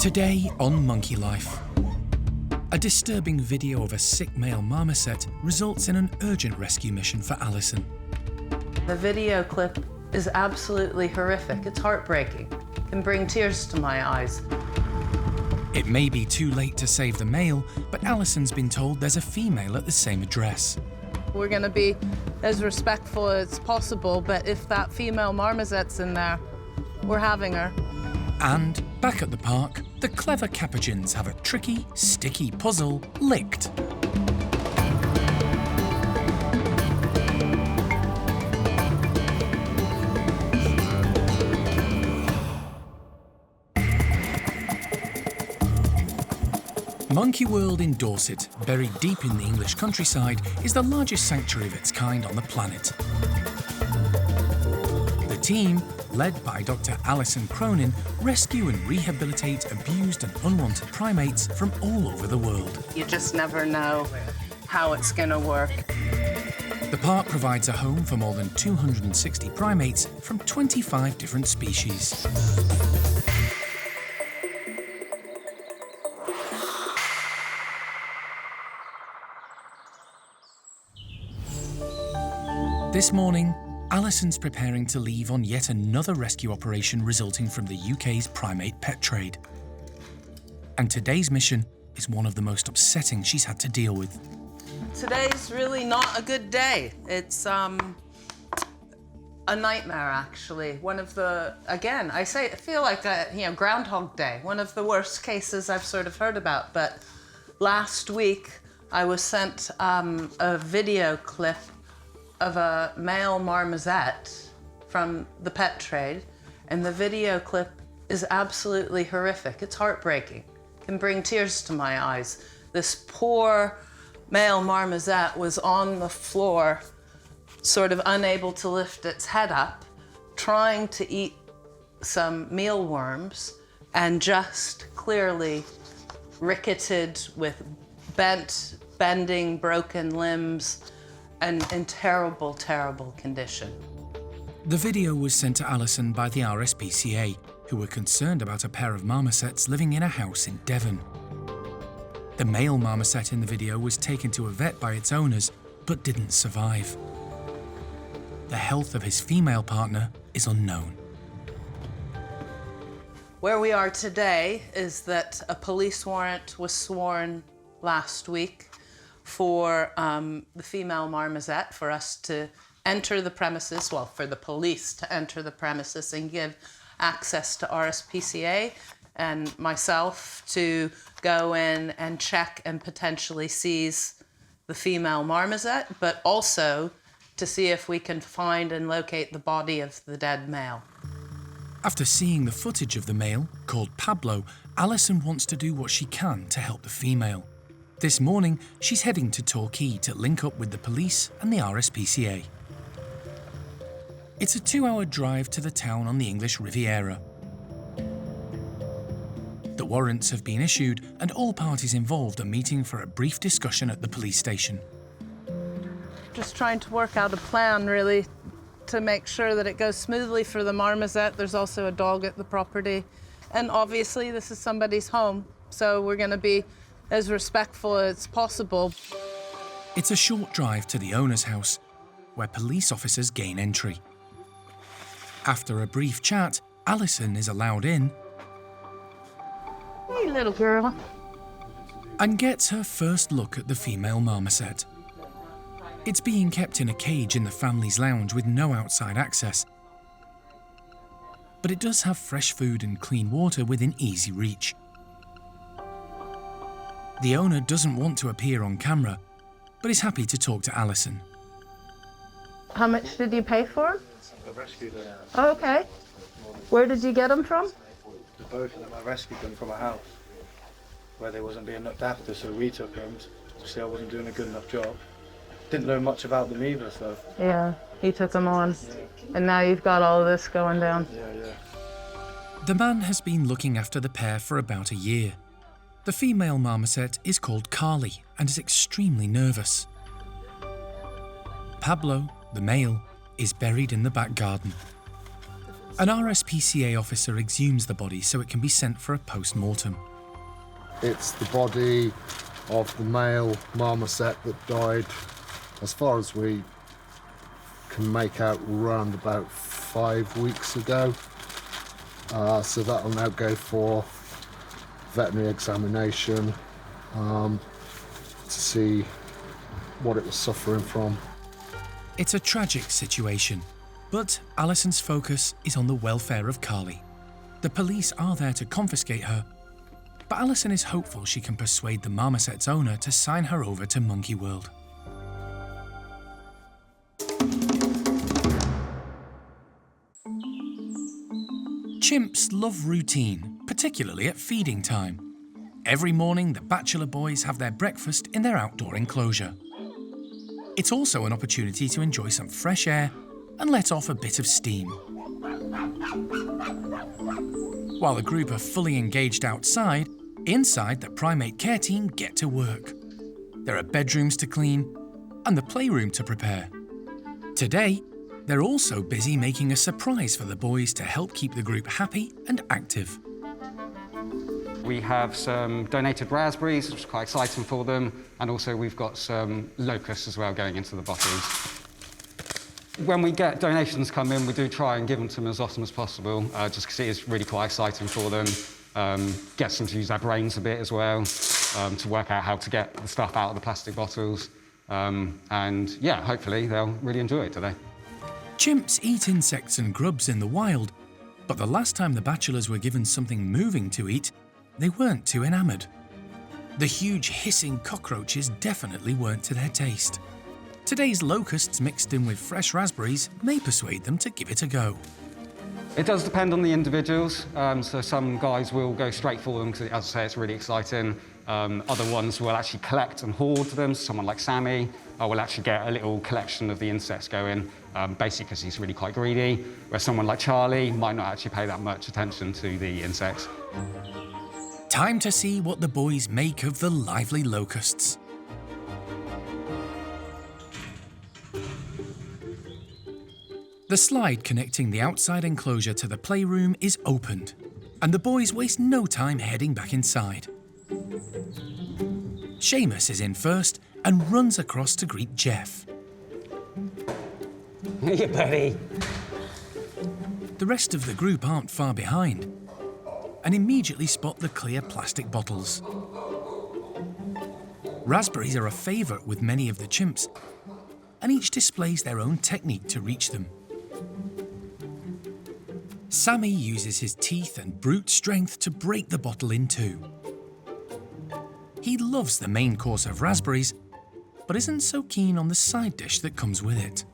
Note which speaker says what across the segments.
Speaker 1: Today on Monkey Life, a disturbing video of a sick male marmoset results in an urgent rescue mission for Alison.
Speaker 2: The video clip is absolutely horrific. It's heartbreaking. It can bring tears to my eyes.
Speaker 1: It may be too late to save the male, but Alison's been told there's a female at the same address.
Speaker 2: We're going to be as respectful as possible, but if that female marmoset's in there, we're having her.
Speaker 1: And back at the park, the clever Capuchins have a tricky, sticky puzzle licked. Monkey World in Dorset, buried deep in the English countryside, is the largest sanctuary of its kind on the planet. The team, led by Dr. Alison Cronin, rescue and rehabilitate abused and unwanted primates from all over the world.
Speaker 2: You just never know how it's going to work.
Speaker 1: The park provides a home for more than 260 primates from 25 different species. This morning, Alison's preparing to leave on yet another rescue operation resulting from the UK's primate pet trade. And today's mission is one of the most upsetting she's had to deal with.
Speaker 2: Today's really not a good day. It's a nightmare, actually. One of the, again, I feel like a Groundhog Day, one of the worst cases I've sort of heard about. But last week, I was sent a video clip of a male marmoset from the pet trade, and the video clip is absolutely horrific. It's heartbreaking. It can bring tears to my eyes. This poor male marmoset was on the floor, sort of unable to lift its head up, trying to eat some mealworms, and just clearly ricketed with bending, broken limbs, and in terrible, terrible condition.
Speaker 1: The video was sent to Alison by the RSPCA, who were concerned about a pair of marmosets living in a house in Devon. The male marmoset in the video was taken to a vet by its owners, but didn't survive. The health of his female partner is unknown.
Speaker 2: Where we are today is that a police warrant was sworn last week for the female marmoset, for us to enter the premises, well, for the police to enter the premises and give access to RSPCA and myself to go in and check and potentially seize the female marmoset, but also to see if we can find and locate the body of the dead male.
Speaker 1: After seeing the footage of the male, called Pablo, Alison wants to do what she can to help the female. This morning, she's heading to Torquay to link up with the police and the RSPCA. It's a 2-hour drive to the town on the English Riviera. The warrants have been issued and all parties involved are meeting for a brief discussion at the police station.
Speaker 2: Just trying to work out a plan, really, to make sure that it goes smoothly for the marmoset. There's also a dog at the property. And obviously, this is somebody's home, so we're going to be as respectful as possible.
Speaker 1: It's a short drive to the owner's house, where police officers gain entry. After a brief chat, Alison is allowed in.
Speaker 2: Hey, little girl.
Speaker 1: And gets her first look at the female marmoset. It's being kept in a cage in the family's lounge with no outside access. But it does have fresh food and clean water within easy reach. The owner doesn't want to appear on camera, but is happy to talk to Alison.
Speaker 2: How much did you pay for him?
Speaker 3: I rescued them.
Speaker 2: Oh, okay. Where did you get them from?
Speaker 3: The both of them, I rescued them from a house where they wasn't being looked after, so we took them to see I wasn't doing a good enough job. Didn't know much about them either, so.
Speaker 2: Yeah, he took them on. And now you've got all of this going down.
Speaker 3: Yeah.
Speaker 1: The man has been looking after the pair for about a year. The female marmoset is called Carly and is extremely nervous. Pablo, the male, is buried in the back garden. An RSPCA officer exhumes the body so it can be sent for a post-mortem.
Speaker 4: It's the body of the male marmoset that died, as far as we can make out, around about 5 weeks ago. So that'll now go for veterinary examination to see what it was suffering from.
Speaker 1: It's a tragic situation, but Alison's focus is on the welfare of Carly. The police are there to confiscate her, but Alison is hopeful she can persuade the marmoset's owner to sign her over to Monkey World. Chimps love routine, particularly at feeding time. Every morning, the bachelor boys have their breakfast in their outdoor enclosure. It's also an opportunity to enjoy some fresh air and let off a bit of steam. While the group are fully engaged outside, inside the primate care team get to work. There are bedrooms to clean and the playroom to prepare. Today, they're also busy making a surprise for the boys to help keep the group happy and active.
Speaker 5: We have some donated raspberries, which is quite exciting for them, and also we've got some locusts as well going into the bottles. When we get donations come in, we do try and give them to them as often as possible, just because it is really quite exciting for them. Gets them to use their brains a bit as well, to work out how to get the stuff out of the plastic bottles. And yeah, hopefully they'll really enjoy it today.
Speaker 1: Chimps eat insects and grubs in the wild, but the last time the bachelors were given something moving to eat, they weren't too enamoured. The huge hissing cockroaches definitely weren't to their taste. Today's locusts mixed in with fresh raspberries may persuade them to give it a go.
Speaker 5: It does depend on the individuals, so some guys will go straight for them because, as I say, it's really exciting. Other ones will actually collect and hoard them. Someone like Sammy will actually get a little collection of the insects going, basically because he's really quite greedy, where someone like Charlie might not actually pay that much attention to the insects.
Speaker 1: Time to see what the boys make of the lively locusts. The slide connecting the outside enclosure to the playroom is opened, and the boys waste no time heading back inside. Seamus is in first and runs across to greet Jeff.
Speaker 6: Hey, buddy.
Speaker 1: The rest of the group aren't far behind and immediately spot the clear plastic bottles. Raspberries are a favourite with many of the chimps, and each displays their own technique to reach them. Sammy uses his teeth and brute strength to break the bottle in two. He loves the main course of raspberries, but isn't so keen on the side dish that comes with it.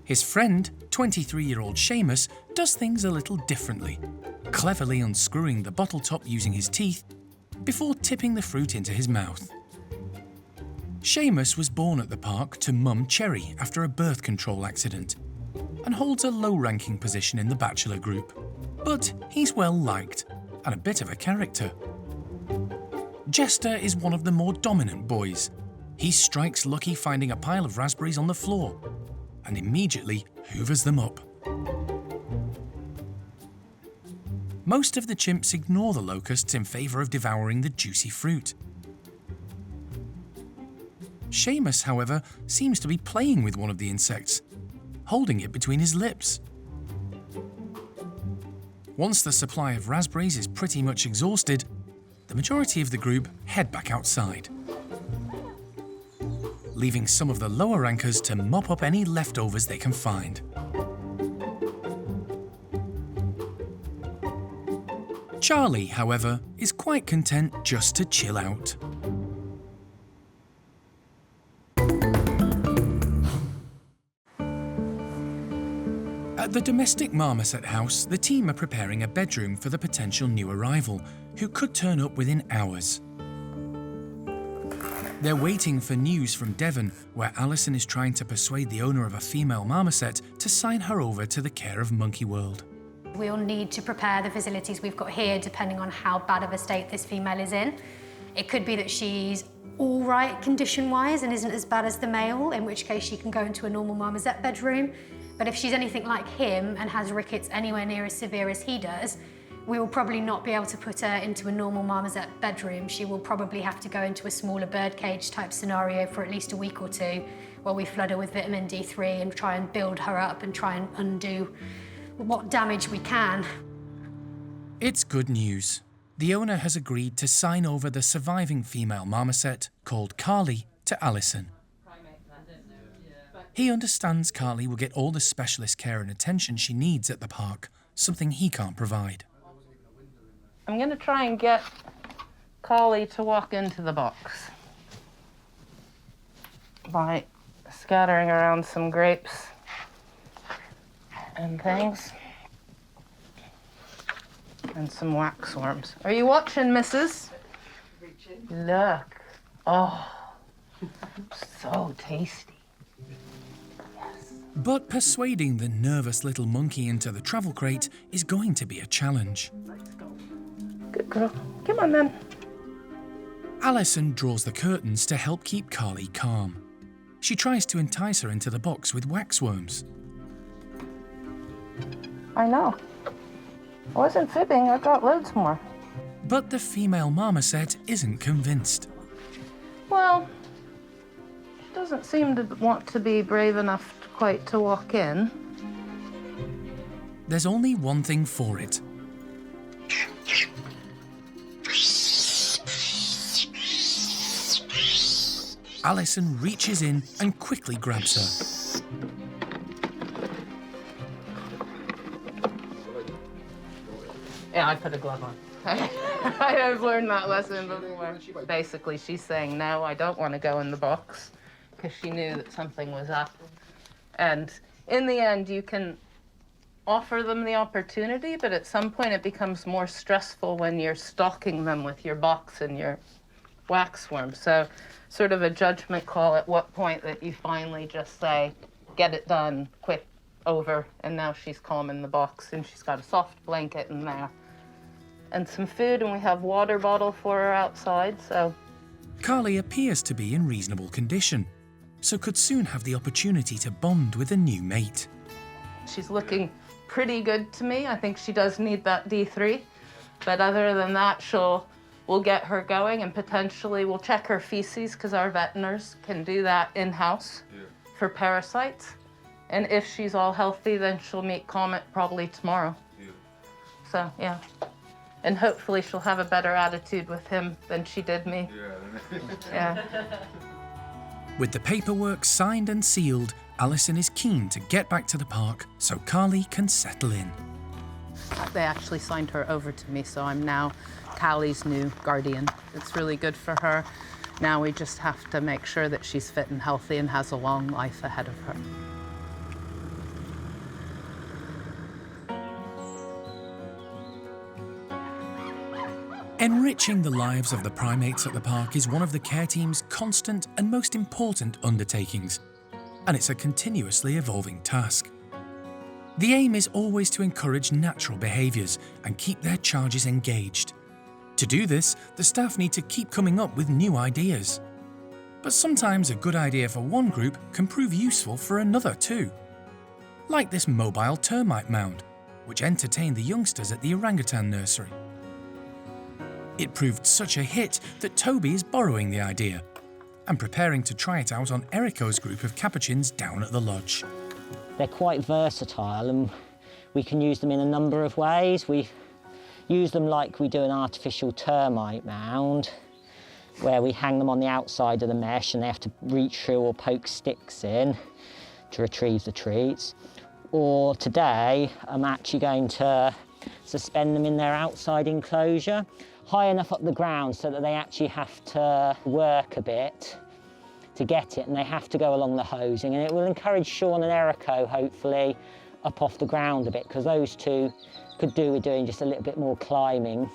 Speaker 1: His friend, 23-year-old Seamus, does things a little differently, cleverly unscrewing the bottle top using his teeth before tipping the fruit into his mouth. Seamus was born at the park to Mum Cherry after a birth control accident and holds a low-ranking position in the bachelor group. But he's well-liked and a bit of a character. Jester is one of the more dominant boys. He strikes lucky finding a pile of raspberries on the floor and immediately hoovers them up. Most of the chimps ignore the locusts in favour of devouring the juicy fruit. Seamus, however, seems to be playing with one of the insects, holding it between his lips. Once the supply of raspberries is pretty much exhausted, the majority of the group head back outside, leaving some of the lower rankers to mop up any leftovers they can find. Charlie, however, is quite content just to chill out. At the domestic marmoset house, the team are preparing a bedroom for the potential new arrival, who could turn up within hours. They're waiting for news from Devon, where Alison is trying to persuade the owner of a female marmoset to sign her over to the care of Monkey World.
Speaker 7: We'll need to prepare the facilities we've got here depending on how bad of a state this female is in.
Speaker 6: It could be that she's all right condition-wise and isn't as bad as the male, in which case she can go into a normal marmoset bedroom. But if she's anything like him and has rickets anywhere near as severe as he does, we will probably not be able to put her into a normal marmoset bedroom. She will probably have to go into a smaller birdcage type scenario for at least a week or two, while we flood her with vitamin D3 and try and build her up and try and undo what damage we can.
Speaker 1: It's good news. The owner has agreed to sign over the surviving female marmoset, called Carly, to Alison. He understands Carly will get all the specialist care and attention she needs at the park, something he can't provide.
Speaker 2: I'm going to try and get Carly to walk into the box by scattering around some grapes and things. And some waxworms. Are you watching, Mrs.? Look. Oh, so tasty. Yes.
Speaker 1: But persuading the nervous little monkey into the travel crate is going to be a challenge.
Speaker 2: Good girl. Come on, then.
Speaker 1: Alison draws the curtains to help keep Carly calm. She tries to entice her into the box with waxworms.
Speaker 2: I know. I wasn't fibbing, I got loads more.
Speaker 1: But the female marmoset isn't convinced.
Speaker 2: Well, she doesn't seem to want to be brave enough quite to walk in.
Speaker 1: There's only one thing for it. Alison reaches in and quickly grabs her.
Speaker 2: Yeah, I put a glove on. I've learned that lesson before. Basically, she's saying, no, I don't want to go in the box, because she knew that something was up. And in the end, you can offer them the opportunity, but at some point it becomes more stressful when you're stalking them with your box and your waxworm. So sort of a judgment call at what point that you finally just say, get it done, quick, over, and now she's calm in the box, and she's got a soft blanket in there. And some food, and we have water bottle for her outside, so.
Speaker 1: Carly appears to be in reasonable condition, so could soon have the opportunity to bond with a new mate.
Speaker 2: She's looking pretty good to me. I think she does need that D3, but other than that, we'll get her going, and potentially we'll check her feces, because our veterinarians can do that in-house for parasites. And if she's all healthy, then she'll meet Comet probably tomorrow. So, yeah. And hopefully she'll have a better attitude with him than she did me. Yeah.
Speaker 1: With the paperwork signed and sealed, Alison is keen to get back to the park so Carly can settle in.
Speaker 2: They actually signed her over to me, so I'm now Callie's new guardian. It's really good for her. Now we just have to make sure that she's fit and healthy and has a long life ahead of her.
Speaker 1: Enriching the lives of the primates at the park is one of the care team's constant and most important undertakings, and it's a continuously evolving task. The aim is always to encourage natural behaviours and keep their charges engaged. To do this, the staff need to keep coming up with new ideas. But sometimes a good idea for one group can prove useful for another too. Like this mobile termite mound, which entertained the youngsters at the orangutan nursery. It proved such a hit that Toby is borrowing the idea and preparing to try it out on Erico's group of capuchins down at the lodge.
Speaker 7: They're quite versatile and we can use them in a number of ways. We use them like we do an artificial termite mound, where we hang them on the outside of the mesh and they have to reach through or poke sticks in to retrieve the treats. Or today, I'm actually going to suspend them in their outside enclosure, high enough up the ground so that they actually have to work a bit to get it, and they have to go along the hosing, and it will encourage Sean and Erico, hopefully, up off the ground a bit, because those two could do with doing just a little bit more climbing.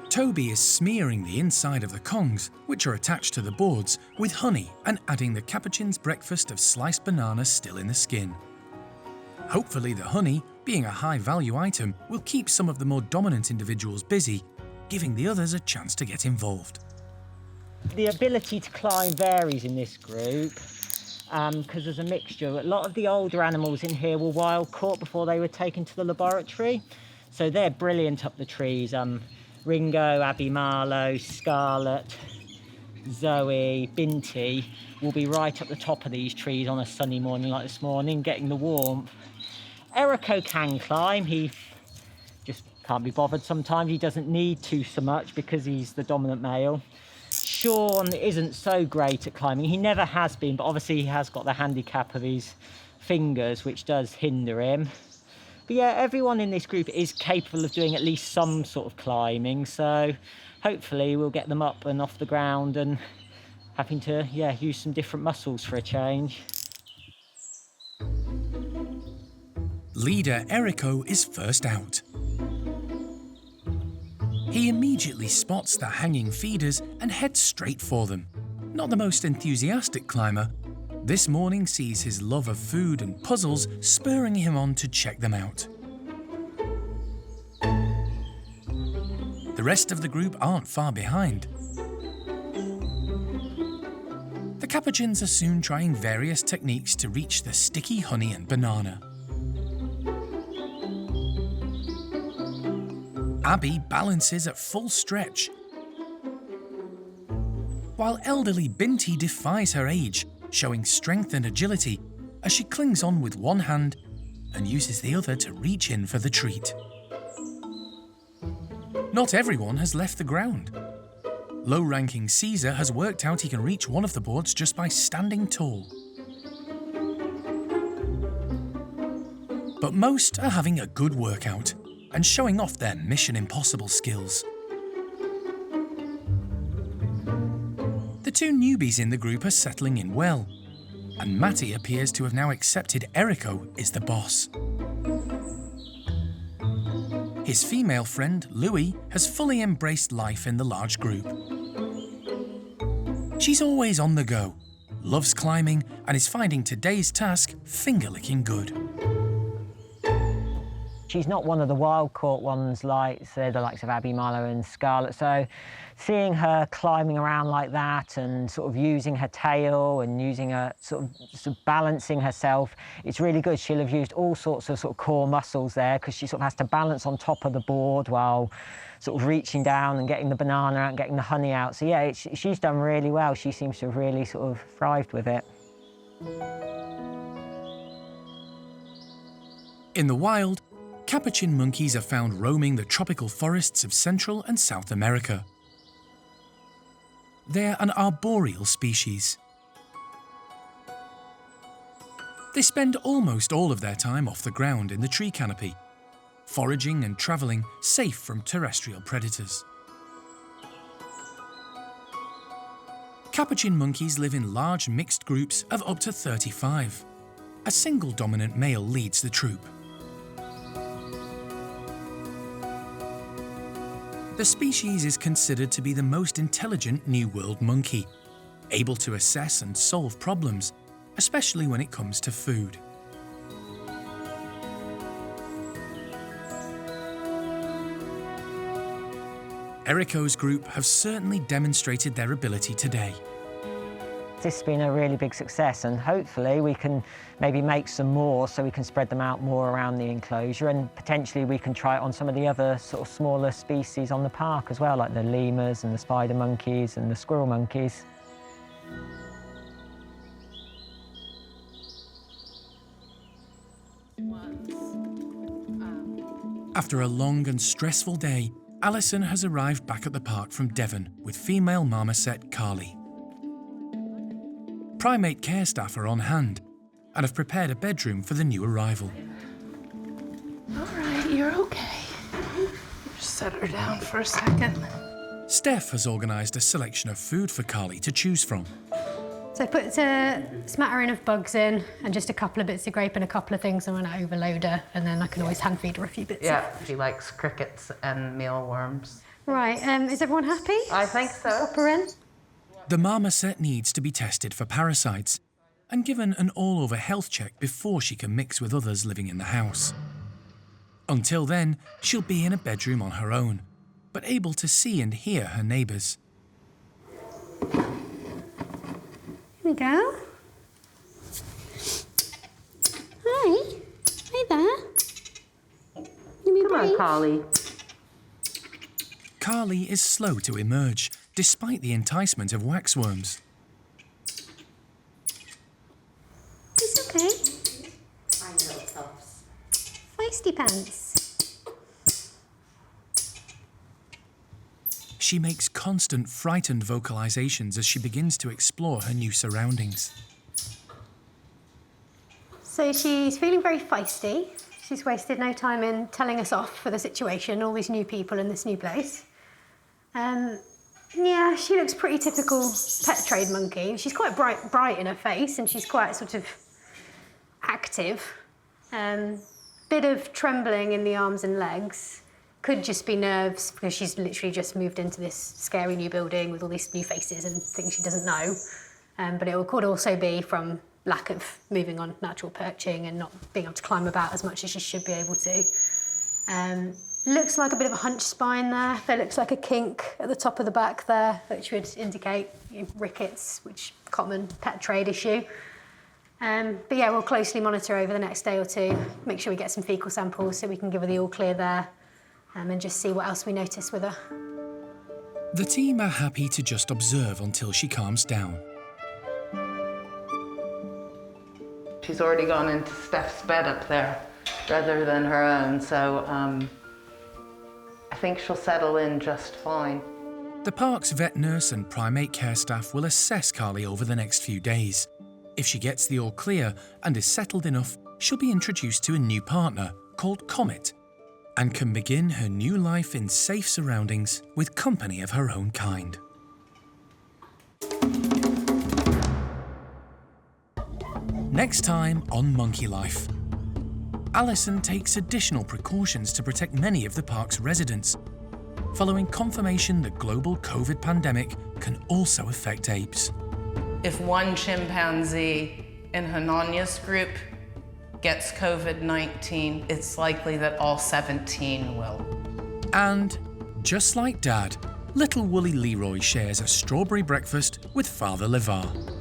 Speaker 1: Toby is smearing the inside of the kongs, which are attached to the boards, with honey and adding the capuchin's breakfast of sliced bananas still in the skin. Hopefully the honey, being a high-value item, will keep some of the more dominant individuals busy, giving the others a chance to get involved.
Speaker 7: The ability to climb varies in this group because there's a mixture. A lot of the older animals in here were wild caught before they were taken to the laboratory, so they're brilliant up the trees. Ringo, Abby Marlowe, Scarlet, Zoe, Binti will be right up the top of these trees on a sunny morning like this morning, getting the warmth. Erico can climb. He just can't be bothered sometimes. He doesn't need to so much because he's the dominant male. Sean isn't so great at climbing. He never has been, but obviously he has got the handicap of his fingers, which does hinder him. But yeah, everyone in this group is capable of doing at least some sort of climbing, so hopefully we'll get them up and off the ground and having to, use some different muscles for a change.
Speaker 1: Leader Erico is first out. He immediately spots the hanging feeders and heads straight for them. Not the most enthusiastic climber, this morning sees his love of food and puzzles spurring him on to check them out. The rest of the group aren't far behind. The Capuchins are soon trying various techniques to reach the sticky honey and banana. Abby balances at full stretch, while elderly Binti defies her age, showing strength and agility as she clings on with one hand and uses the other to reach in for the treat. Not everyone has left the ground. Low-ranking Caesar has worked out he can reach one of the boards just by standing tall. But most are having a good workout and showing off their Mission Impossible skills. The two newbies in the group are settling in well, and Matty appears to have now accepted Erico is the boss. His female friend, Louie, has fully embraced life in the large group. She's always on the go, loves climbing, and is finding today's task finger-licking good.
Speaker 7: She's not one of the wild-caught ones like, say, the likes of Abby Marlowe and Scarlet, so seeing her climbing around like that and sort of using her tail and using her sort of balancing herself, it's really good. She'll have used all sorts of core muscles there because she sort of has to balance on top of the board while sort of reaching down and getting the banana out and getting the honey out. So yeah, she's done really well. She seems to have really sort of thrived with it.
Speaker 1: In the wild, Capuchin monkeys are found roaming the tropical forests of Central and South America. They're an arboreal species. They spend almost all of their time off the ground in the tree canopy, foraging and travelling safe from terrestrial predators. Capuchin monkeys live in large mixed groups of up to 35. A single dominant male leads the troop. The species is considered to be the most intelligent New World monkey, able to assess and solve problems, especially when it comes to food. Erico's group have certainly demonstrated their ability today.
Speaker 7: This has been a really big success, and hopefully we can maybe make some more so we can spread them out more around the enclosure, and potentially we can try it on some of the other sort of smaller species on the park as well, like the lemurs and the spider monkeys and the squirrel monkeys.
Speaker 1: After a long and stressful day, Alison has arrived back at the park from Devon with female marmoset Carly. Primate care staff are on hand and have prepared a bedroom for the new arrival.
Speaker 2: All right, you're okay. Just set her down for a second.
Speaker 1: Steph has organised a selection of food for Carly to choose from.
Speaker 6: So I put a smattering of bugs in and just a couple of bits of grape and a couple of things. I want to overload her, and then I can always hand feed her a few bits.
Speaker 2: Yeah, she likes crickets and mealworms.
Speaker 6: Right, is everyone happy?
Speaker 2: I think so.
Speaker 6: Pop her in.
Speaker 1: The marmoset needs to be tested for parasites and given an all-over health check before she can mix with others living in the house. Until then, she'll be in a bedroom on her own, but able to see and hear her neighbours.
Speaker 6: Here we go. Hi. Hi there. Let me
Speaker 2: Come on,
Speaker 6: breathe.
Speaker 2: Carly.
Speaker 1: Carly is slow to emerge, despite the enticement of waxworms.
Speaker 6: It's okay. Feisty pants.
Speaker 1: She makes constant frightened vocalizations as she begins to explore her new surroundings.
Speaker 6: So she's feeling very feisty. She's wasted no time in telling us off for the situation, all these new people in this new place. Yeah, she looks pretty typical pet trade monkey. She's quite bright in her face, and she's quite sort of active. Bit of trembling in the arms and legs. Could just be nerves, because she's literally just moved into this scary new building with all these new faces and things she doesn't know. But it could also be from lack of moving on natural perching and not being able to climb about as much as she should be able to. Looks like a bit of a hunch spine there. There looks like a kink at the top of the back there, which would indicate rickets, which common pet trade issue. But yeah, we'll closely monitor over the next day or two, make sure we get some fecal samples so we can give her the all clear there, and just see what else we notice with her.
Speaker 1: The team are happy to just observe until she calms down.
Speaker 2: She's already gone into Steph's bed up there rather than her own, so I think she'll settle in just fine.
Speaker 1: The park's vet nurse and primate care staff will assess Carly over the next few days. If she gets the all clear and is settled enough, she'll be introduced to a new partner called Comet and can begin her new life in safe surroundings with company of her own kind. Next time on Monkey Life. Alison takes additional precautions to protect many of the park's residents, following confirmation the global COVID pandemic can also affect apes.
Speaker 2: If one chimpanzee in Hananya's group gets COVID-19, it's likely that all 17 will.
Speaker 1: And, just like Dad, little Woolly Leroy shares a strawberry breakfast with Father Levar.